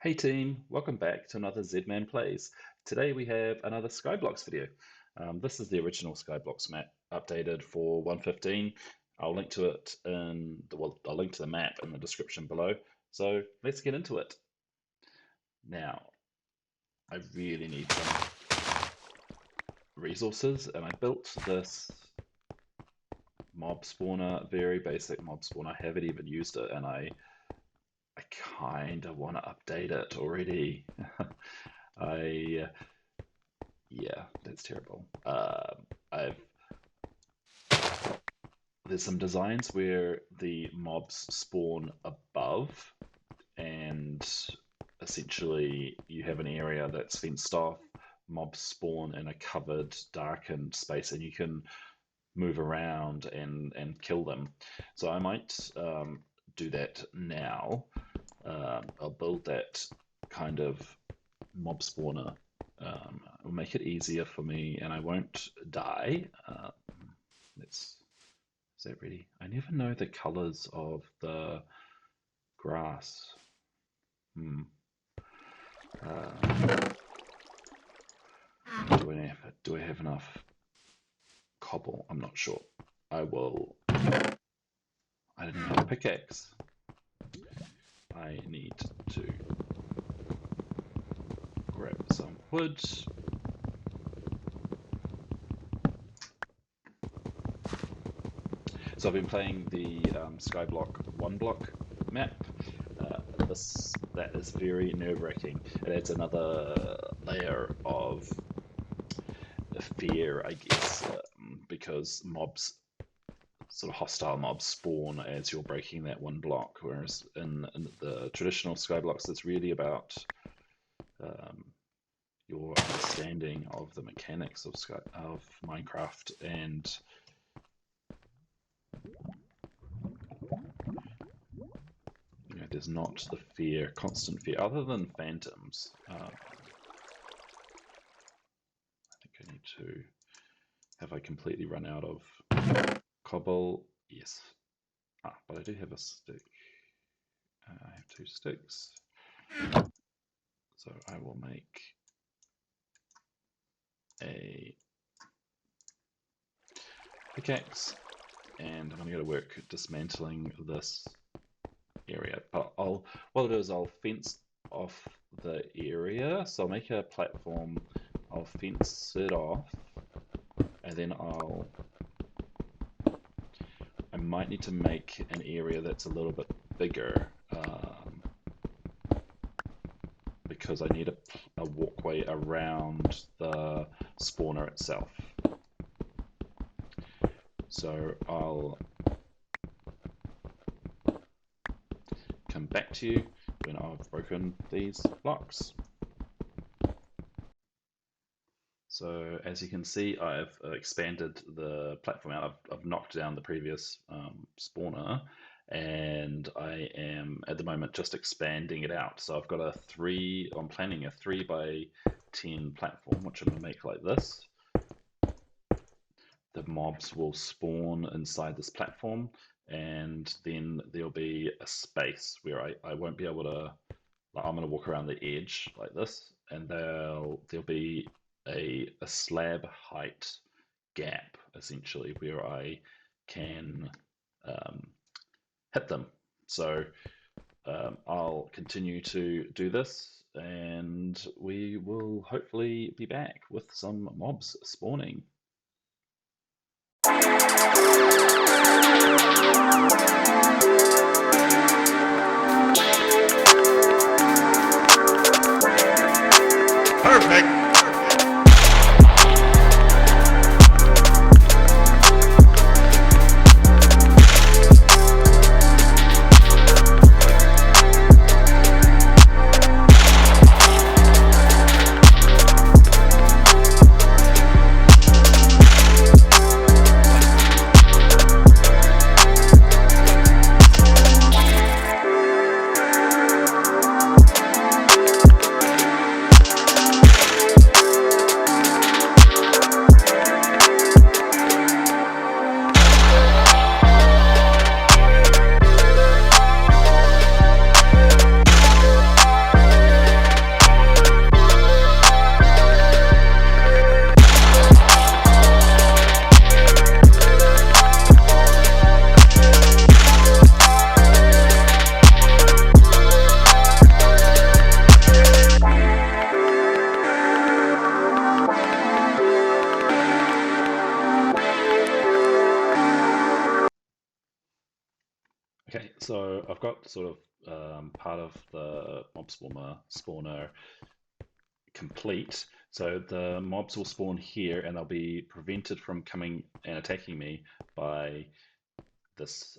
Hey team, welcome back to another Zed Man Plays. Today we have another Skyblocks video. This is the original Skyblocks map, updated for 1.15. I'll link to it I'll link to the map in the description below. So let's get into it. Now, I really need some resources, and I built this mob spawner, very basic mob spawner. I haven't even used it, and I kind of want to update it already. Yeah, that's terrible. There's some designs where the mobs spawn above, and essentially you have an area that's fenced off. Mobs spawn in a covered, darkened space, and you can move around and kill them. So I might do that now. I'll build that kind of mob spawner. It'll make it easier for me, and I won't die. Is that ready? I never know the colors of the grass. Do I have enough cobble? I'm not sure. I didn't have a pickaxe. I need to grab some wood. So I've been playing the Skyblock 1-block map. That is very nerve-wracking. It adds another layer of fear, I guess, because sort of hostile mobs spawn as you're breaking that 1 block, whereas in the traditional Skyblocks, it's really about your understanding of the mechanics of Minecraft, and there's not the constant fear, other than phantoms. I think I need to. Have I completely run out of cobble? Yes. But I do have a stick. I have 2 sticks. So I will make a pickaxe, and I'm going to go to work dismantling this area. But what I'll do is I'll fence off the area. So I'll make a platform, I'll fence it off, and then I might need to make an area that's a little bit bigger, because I need a walkway around the spawner itself. So I'll come back to you when I've broken these blocks. So as you can see, I've expanded the platform out. I've knocked down the previous spawner, and I am at the moment just expanding it out. So I've got I'm planning a 3x10 platform, which I'm going to make like this. The mobs will spawn inside this platform, and then there'll be a space where I won't be able to, I'm going to walk around the edge like this, and there'll be a slab height gap, essentially, where I can hit them. So I'll continue to do this, and we will hopefully be back with some mobs spawning. Perfect. So I've got sort of part of the mob spawner complete. So the mobs will spawn here and they'll be prevented from coming and attacking me by this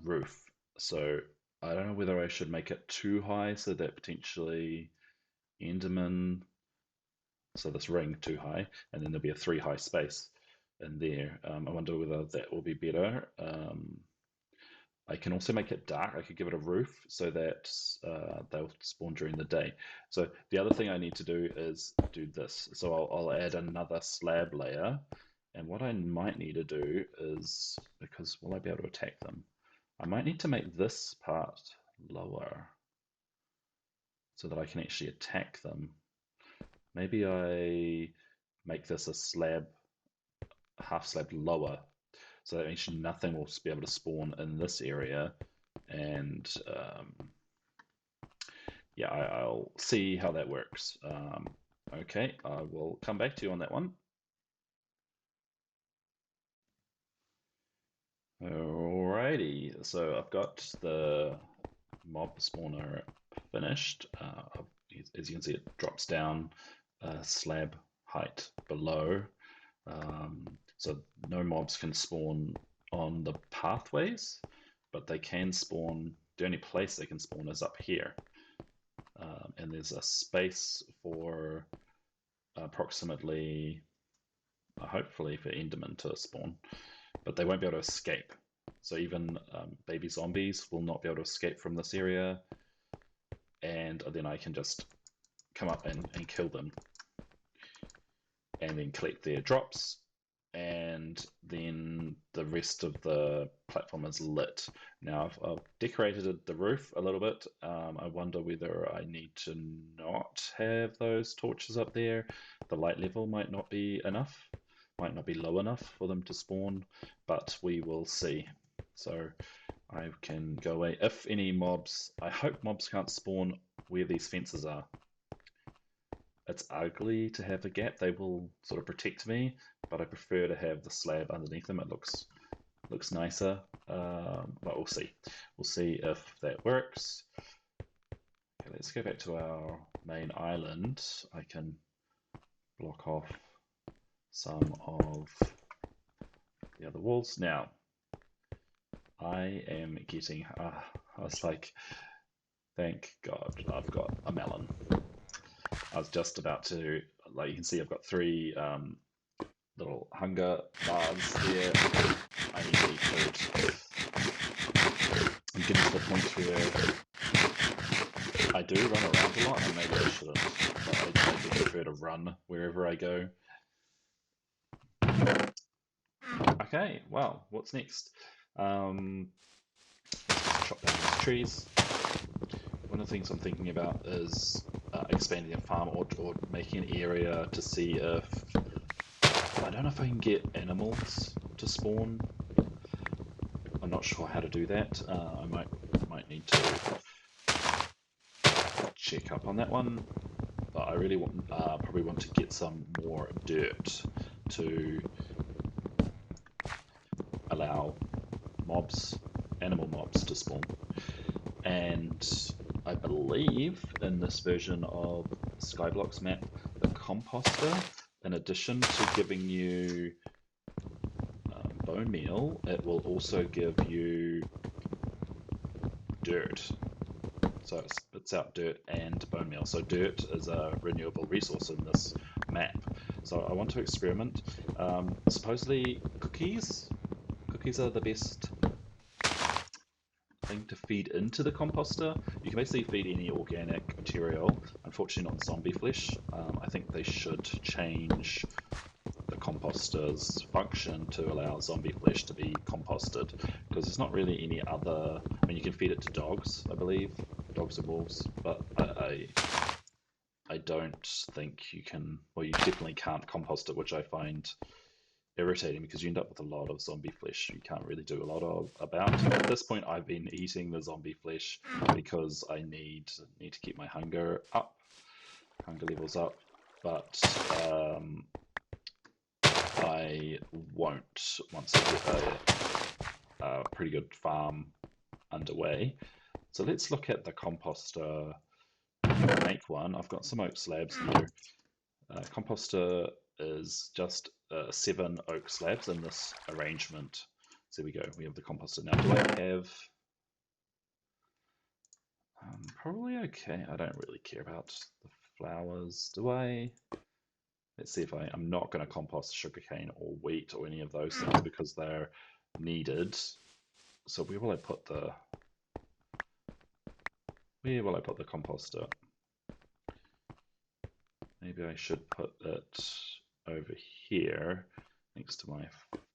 roof. So I don't know whether I should make it too high so that potentially Enderman, so this ring too high, and then there'll be a 3 high space in there. I wonder whether that will be better. I can also make it dark. I could give it a roof so that they'll spawn during the day. So the other thing I need to do is do this. So I'll add another slab layer. And what I might need to do is, because will I be able to attack them? I might need to make this part lower so that I can actually attack them. Maybe I make this a slab, half slab lower, so that actually nothing will be able to spawn in this area. And yeah, I'll see how that works. Okay, I will come back to you on that one. Alrighty, so I've got the mob spawner finished. As you can see, it drops down a slab height below. So no mobs can spawn on the pathways, but they can spawn, the only place they can spawn is up here. And there's a space for approximately, hopefully for Enderman to spawn, but they won't be able to escape. So even baby zombies will not be able to escape from this area, and then I can just come up and kill them, and then collect their drops, and then the rest of the platform is lit. Now I've decorated the roof a little bit. I wonder whether I need to not have those torches up there. The light level might not be enough, might not be low enough for them to spawn, but we will see. So I can go away. If any mobs, I hope mobs can't spawn where these fences are. It's ugly to have a gap. They will sort of protect me, but I prefer to have the slab underneath them. It looks nicer, but we'll see. We'll see if that works. Okay, let's go back to our main island. I can block off some of the other walls. Now, I am getting, I was like, thank God I've got a melon. I was just about to, like you can see, I've got 3 little hunger bars there. I need to eat food. I'm getting to the point where I do run around a lot, and maybe I shouldn't, but I do prefer to run wherever I go. Okay, well, what's next? Let's just chop down these trees. One of the things I'm thinking about is expanding a farm or making an area to see if, I don't know if I can get animals to spawn. I'm not sure how to do that. I might need to check up on that one. But I really want, probably want to get some more dirt to allow mobs, animal mobs, to spawn. And I believe in this version of Skyblocks map, the Composter, in addition to giving you bone meal, it will also give you dirt. So it spits out dirt and bone meal. So dirt is a renewable resource in this map. So I want to experiment. Supposedly cookies are the best thing to feed into the composter. You can basically feed any organic material. Unfortunately not zombie flesh. I think they should change the composter's function to allow zombie flesh to be composted, because there's not really any other. I mean, you can feed it to dogs, I believe, dogs and wolves, but I don't think you can. Well, you definitely can't compost it, which I find irritating because you end up with a lot of zombie flesh you can't really do a lot of about. At this point, I've been eating the zombie flesh because I need to keep my hunger levels up, but I won't once I get a pretty good farm underway. So let's look at the composter. Make one. I've got some oak slabs here. Composter is just 7 oak slabs in this arrangement. So there we go. We have the composter now. Do I have? Probably okay. I don't really care about the flowers. Do I? Let's see if I'm not going to compost sugarcane or wheat or any of those things because they're needed. So where will I put the composter? Maybe I should put it over here next to my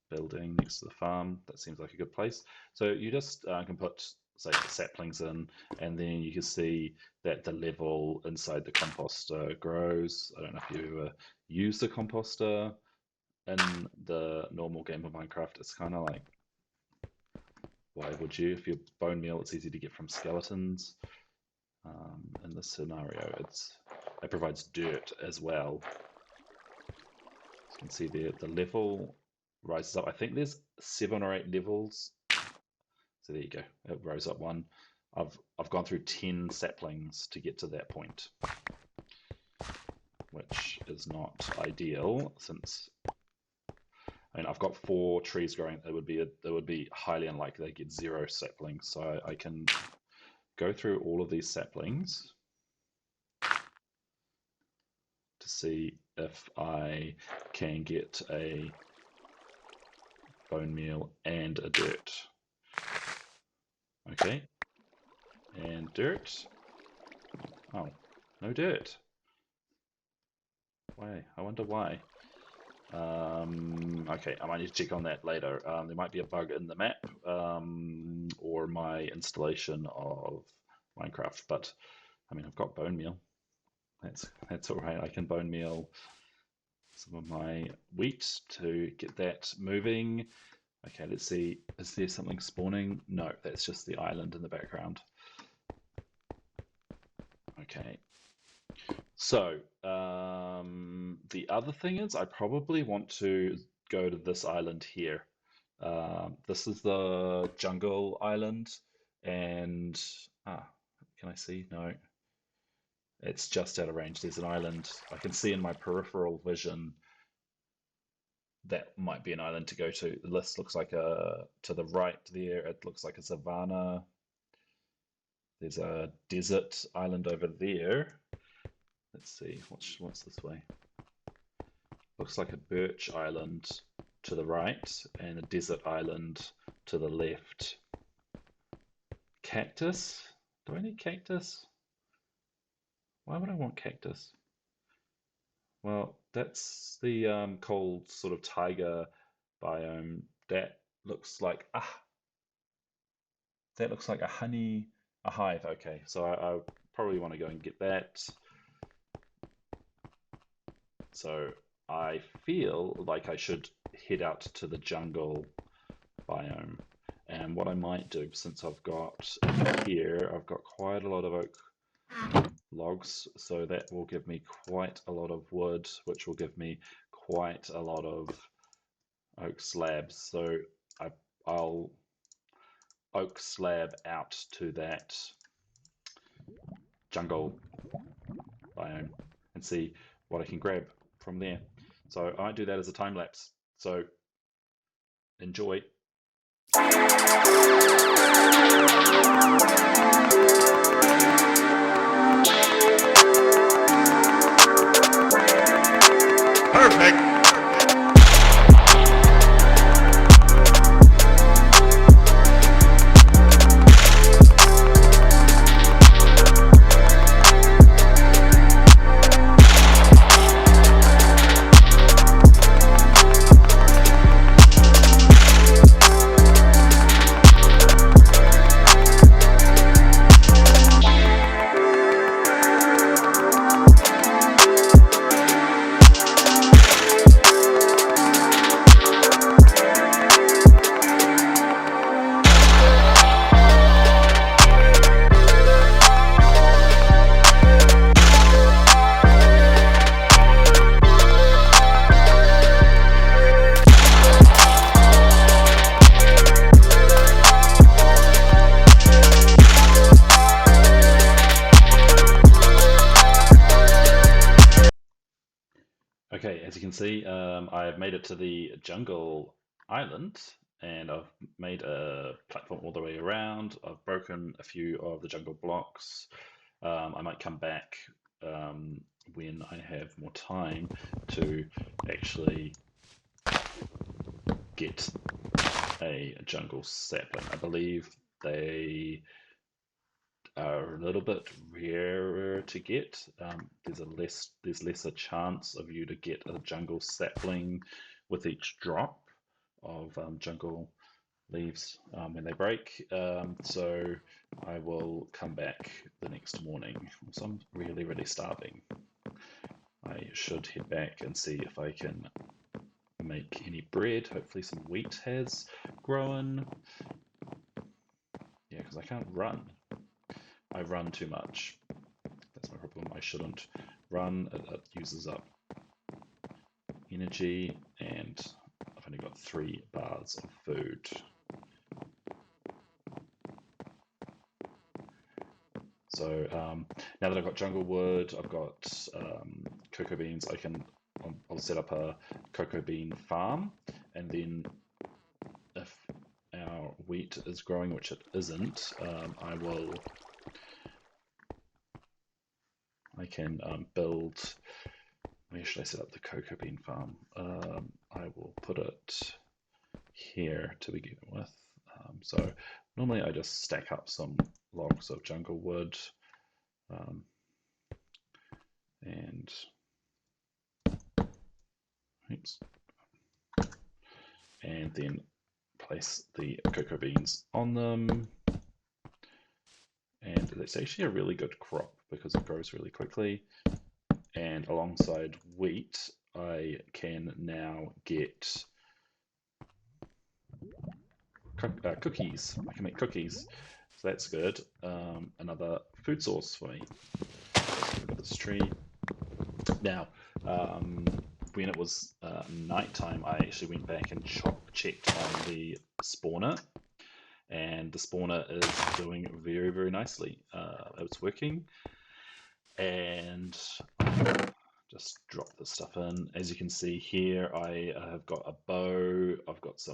building, next to the farm. That seems like a good place. So you just can put, say, the saplings in, and then you can see that the level inside the composter grows. I don't know if you ever use the composter in the normal game of Minecraft. It's kind of like, why would you? If you're bone meal, it's easy to get from skeletons. In this scenario, it provides dirt as well. As you can see there, the level rises up. I think there's 7 or 8 levels. So there you go. It rose up 1. I've gone through 10 saplings to get to that point, which is not ideal since I've got 4 trees growing. It would be highly unlikely they get 0 saplings. So I can go through all of these saplings to see if I can get a bone meal and a dirt. Okay, and dirt. Oh, no dirt. Why? I wonder why. Okay, I might need to check on that later. There might be a bug in the map or my installation of Minecraft, but I mean, I've got bone meal. That's all right. I can bone meal some of my wheat to get that moving. Okay, let's see. Is there something spawning? No, that's just the island in the background. Okay. So, the other thing is I probably want to go to this island here. This is the jungle island, and can I see? No. It's just out of range. There's an island I can see in my peripheral vision. That might be an island to go to. The list looks like to the right there, it looks like a savanna. There's a desert island over there. Let's see, what's this way? Looks like a birch island to the right and a desert island to the left. Cactus? Do I need cactus? Why would I want cactus? Well, that's the cold sort of taiga biome. That looks like a hive. Okay, so I probably want to go and get that. So I feel like I should head out to the jungle biome. And what I might do, since I've got here, I've got quite a lot of oak logs, so that will give me quite a lot of wood, which will give me quite a lot of oak slabs. So I'll oak slab out to that jungle biome and see what I can grab from there. So I might do that as a time lapse. So enjoy. Perfect. Okay, as you can see, I've made it to the jungle island, and I've made a platform all the way around. I've broken a few of the jungle blocks. I might come back when I have more time to actually get a jungle sapling. I believe they are a little bit rarer to get. There's lesser chance of you to get a jungle sapling with each drop of jungle leaves when they break. So I will come back the next morning. So I'm really, really starving. I should head back and see if I can make any bread. Hopefully some wheat has grown. Yeah, because I can't run. I run too much. That's my problem. I shouldn't run. It uses up energy, and I've only got 3 bars of food. So now that I've got jungle wood, I've got cocoa beans. I'll set up a cocoa bean farm, and then if our wheat is growing, which it isn't, I can build. Where should I set up the cocoa bean farm? I will put it here to begin with. So normally I just stack up some logs of jungle wood um, and oops, and then place the cocoa beans on them. And it's actually a really good crop because it grows really quickly. And alongside wheat, I can now get cookies. I can make cookies, so that's good. Another food source for me. I've got this tree. Now, when it was nighttime, I actually went back and checked on the spawner, and the spawner is doing very, very nicely. It's working, and just drop the stuff in. As you can see here, I have got a bow, I've got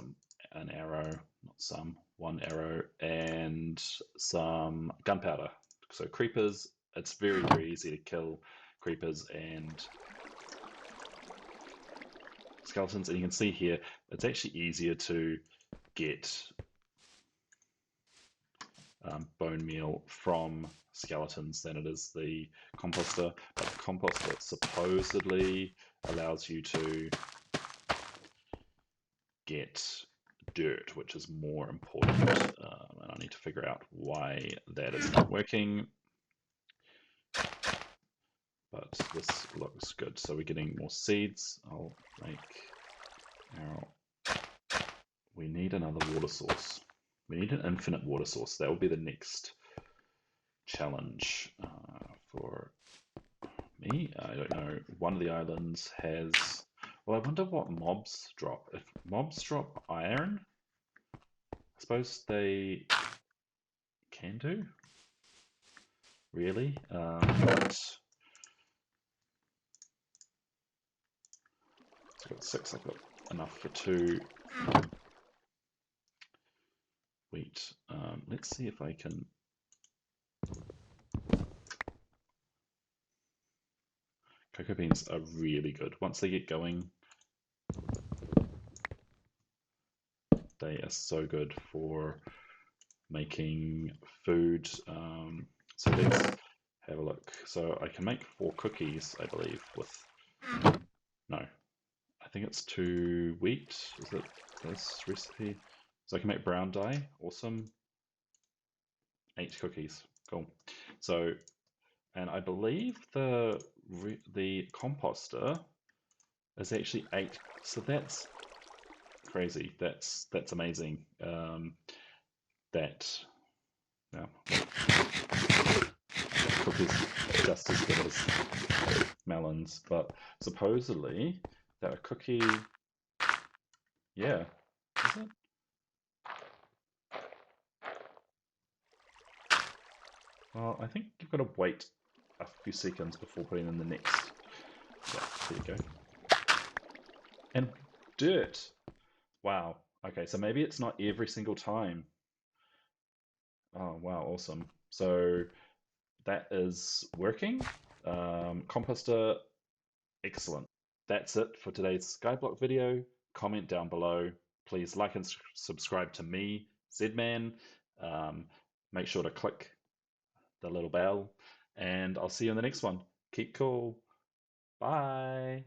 an arrow, not some, one arrow, and some gunpowder. So creepers, it's very, very easy to kill creepers and skeletons. And you can see here, it's actually easier to get bone meal from skeletons than it is the composter. But the composter supposedly allows you to get dirt, which is more important. And I need to figure out why that is not working. But this looks good. So we're getting more seeds. I'll make our... We need another water source. We need an infinite water source. That will be the next challenge for me. I don't know. One of the islands has... Well, I wonder what mobs drop. If mobs drop iron, I suppose they can do. Really? But I've got 6. I've got enough for 2 wheat. Let's see if I can... Cocoa beans are really good. Once they get going, they are so good for making food. So let's have a look. So I can make 4 cookies, I believe, with... No, I think it's 2 wheat. Is it this recipe? So I can make brown dye. Awesome. 8 cookies. Cool. So, and I believe the composter is actually 8. So that's crazy. That's amazing. That now cookies just as good as melons, but supposedly that a cookie, yeah, is it? Well, I think you've got to wait a few seconds before putting in the next. Yeah, there you go. And dirt. Wow. Okay, so maybe it's not every single time. Oh, wow, awesome. So that is working. Composter, excellent. That's it for today's Skyblock video. Comment down below. Please like and subscribe to me, Zed Man. Um, Make sure to click the little bell, and I'll see you in the next one. Keep cool. Bye.